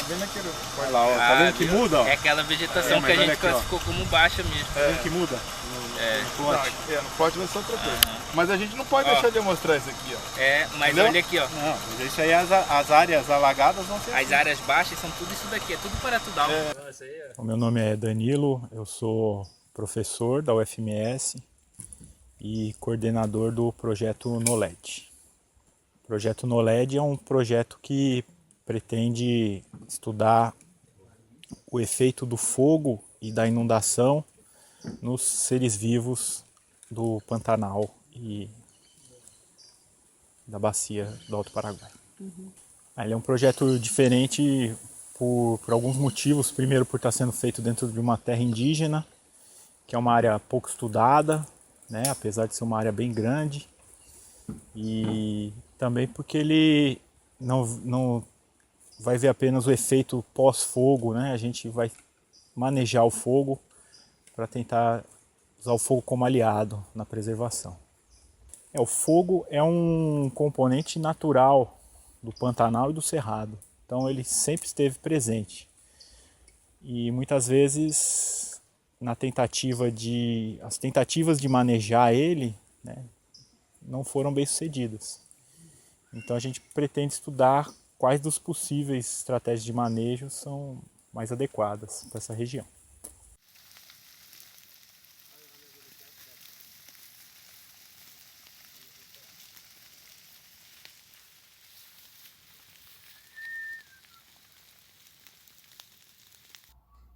vendo aquele... Olha lá, ó, tá vendo que muda? Ó? É aquela vegetação que a gente classificou como baixa mesmo. Tá vendo que muda? No plot vai ser outra coisa. Mas a gente não pode deixar de mostrar isso aqui, ó. Mas entendeu? Olha aqui, ó. Não, mas isso aí as áreas alagadas vão ser as áreas baixas são tudo isso daqui, é tudo paratudal. O meu nome é Danilo, eu sou professor da UFMS e coordenador do projeto NOLED. O projeto NOLED é um projeto que pretende estudar o efeito do fogo e da inundação nos seres vivos do Pantanal e da bacia do Alto Paraguai. Ele é um projeto diferente por alguns motivos. Primeiro, por estar sendo feito dentro de uma terra indígena, que é uma área pouco estudada, né, apesar de ser uma área bem grande. E também porque ele não vai ver apenas o efeito pós-fogo, né? A gente vai manejar o fogo para tentar usar o fogo como aliado na preservação. O fogo é um componente natural do Pantanal e do Cerrado, então ele sempre esteve presente. E muitas vezes as tentativas de manejar ele, né, não foram bem sucedidas. Então a gente pretende estudar quais dos possíveis estratégias de manejo são mais adequadas para essa região.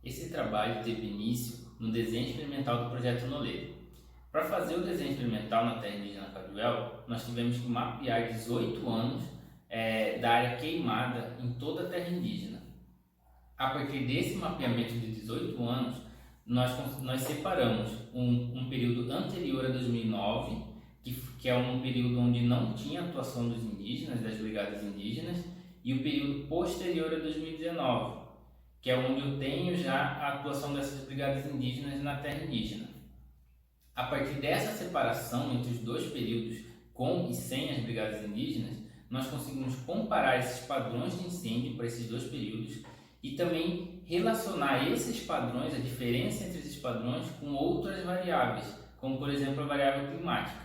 Esse trabalho teve início no desenho experimental do projeto NOLED. Para fazer o desenho experimental na terra indígena Caduel, nós tivemos que mapear 18 anos da área queimada em toda a terra indígena. A partir desse mapeamento de 18 anos, nós separamos um período anterior a 2009, que é um período onde não tinha atuação dos indígenas, das brigadas indígenas, e o período posterior a 2019, que é onde eu tenho já a atuação dessas brigadas indígenas na terra indígena. A partir dessa separação entre os dois períodos, com e sem as brigadas indígenas, nós conseguimos comparar esses padrões de incêndio para esses dois períodos e também relacionar esses padrões, a diferença entre esses padrões, com outras variáveis, como por exemplo a variável climática.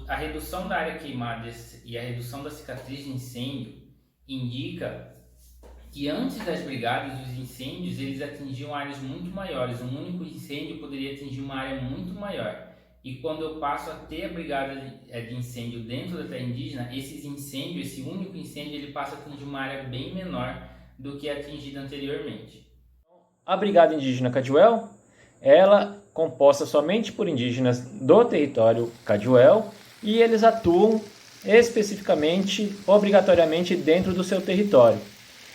A redução da área queimada e a redução da cicatriz de incêndio indica que antes das brigadas, os incêndios eles atingiam áreas muito maiores. Um único incêndio poderia atingir uma área muito maior. E quando eu passo a ter a brigada de incêndio dentro da terra indígena, esse único incêndio, ele passa a atingir uma área bem menor do que atingida anteriormente. A Brigada Indígena Caduel, ela é composta somente por indígenas do território Caduel e eles atuam especificamente, obrigatoriamente dentro do seu território.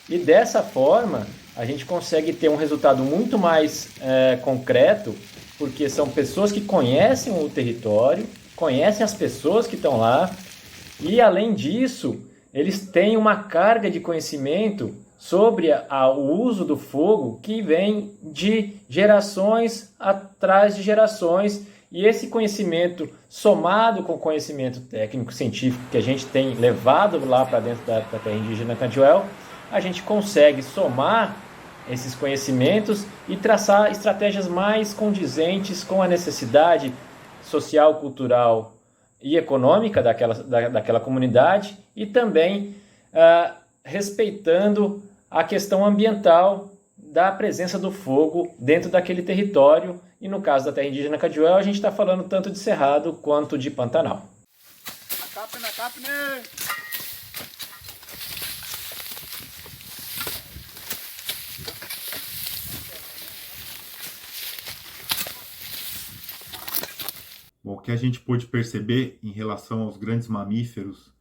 E dessa forma, a gente consegue ter um resultado muito mais concreto, porque são pessoas que conhecem o território, conhecem as pessoas que estão lá, e além disso, eles têm uma carga de conhecimento sobre o uso do fogo que vem de gerações atrás de gerações, e esse conhecimento, somado com o conhecimento técnico-científico que a gente tem levado lá para dentro da terra indígena Caduel, a gente consegue somar esses conhecimentos e traçar estratégias mais condizentes com a necessidade social, cultural e econômica daquela comunidade e também respeitando a questão ambiental da presença do fogo dentro daquele território. E no caso da terra indígena Caduel, a gente está falando tanto de Cerrado quanto de Pantanal. Bom, o que a gente pôde perceber em relação aos grandes mamíferos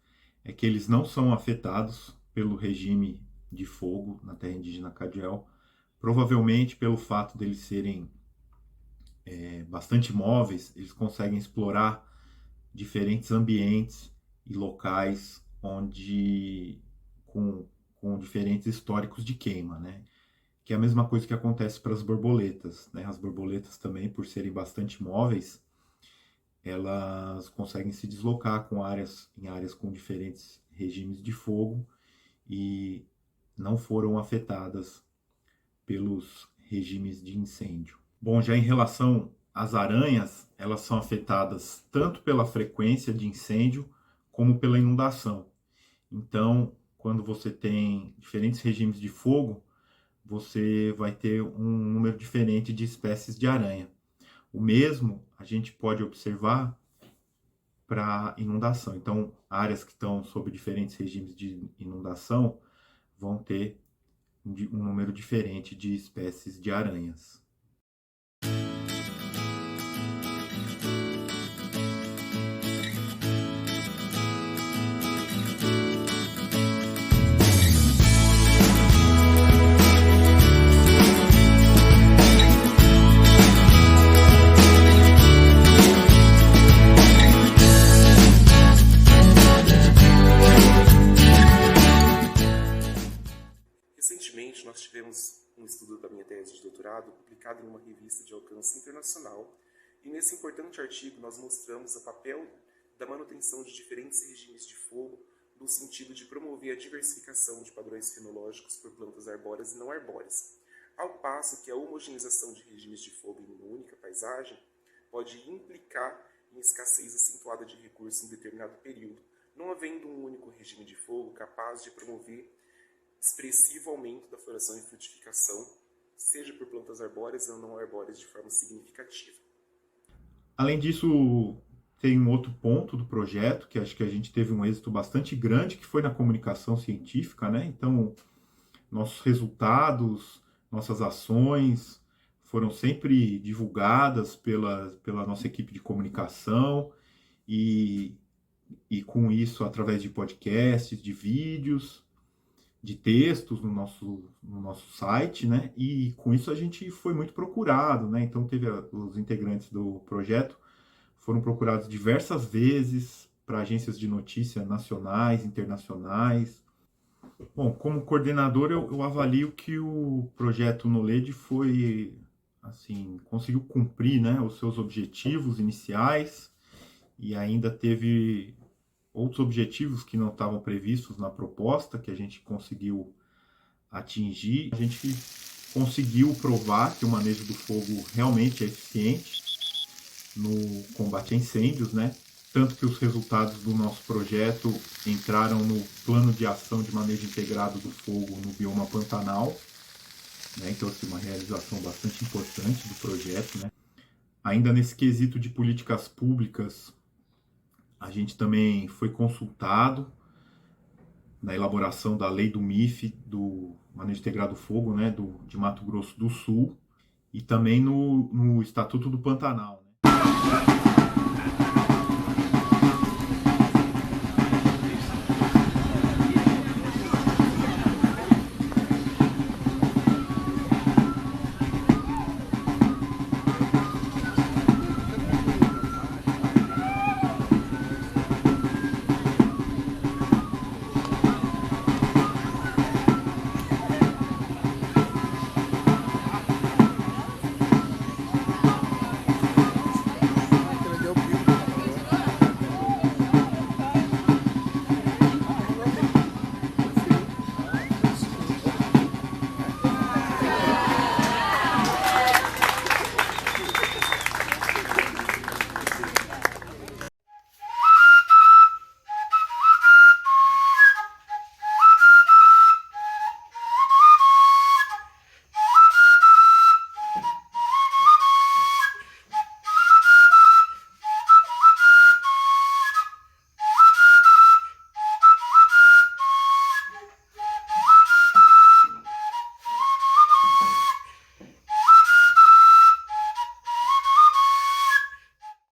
é que eles não são afetados pelo regime de fogo na terra indígena Caduel, provavelmente pelo fato deles serem bastante móveis, eles conseguem explorar diferentes ambientes e locais onde com diferentes históricos de queima, né? Que é a mesma coisa que acontece para as borboletas, né? As borboletas também, por serem bastante móveis, elas conseguem se deslocar em áreas com diferentes regimes de fogo e não foram afetadas pelos regimes de incêndio. Bom, já em relação às aranhas, elas são afetadas tanto pela frequência de incêndio como pela inundação. Então, quando você tem diferentes regimes de fogo, você vai ter um número diferente de espécies de aranha. O mesmo a gente pode observar para inundação. Então, áreas que estão sob diferentes regimes de inundação vão ter um número diferente de espécies de aranhas. Recentemente, nós tivemos um estudo da minha tese de doutorado publicado em uma revista de alcance internacional, e nesse importante artigo nós mostramos o papel da manutenção de diferentes regimes de fogo no sentido de promover a diversificação de padrões fenológicos por plantas arbóreas e não arbóreas, ao passo que a homogeneização de regimes de fogo em uma única paisagem pode implicar em escassez acentuada de recursos em determinado período, não havendo um único regime de fogo capaz de promover expressivo aumento da floração e frutificação, seja por plantas arbóreas ou não arbóreas de forma significativa. Além disso, tem um outro ponto do projeto, que acho que a gente teve um êxito bastante grande, que foi na comunicação científica, né? Então, nossos resultados, nossas ações foram sempre divulgadas pela nossa equipe de comunicação e com isso, através de podcasts, de vídeos, de textos no nosso site, né? E com isso a gente foi muito procurado, né? Então os integrantes do projeto foram procurados diversas vezes para agências de notícia nacionais, internacionais. Bom, como coordenador eu avalio que o projeto Knowledge conseguiu cumprir, né, os seus objetivos iniciais e ainda teve outros objetivos que não estavam previstos na proposta, que a gente conseguiu atingir. A gente conseguiu provar que o manejo do fogo realmente é eficiente no combate a incêndios, né? Tanto que os resultados do nosso projeto entraram no plano de ação de manejo integrado do fogo no bioma Pantanal, né? Então, assim, uma realização bastante importante do projeto, né? Ainda nesse quesito de políticas públicas, a gente também foi consultado na elaboração da lei do MIF, do Manejo Integrado do Fogo, né, de Mato Grosso do Sul, e também no Estatuto do Pantanal, né?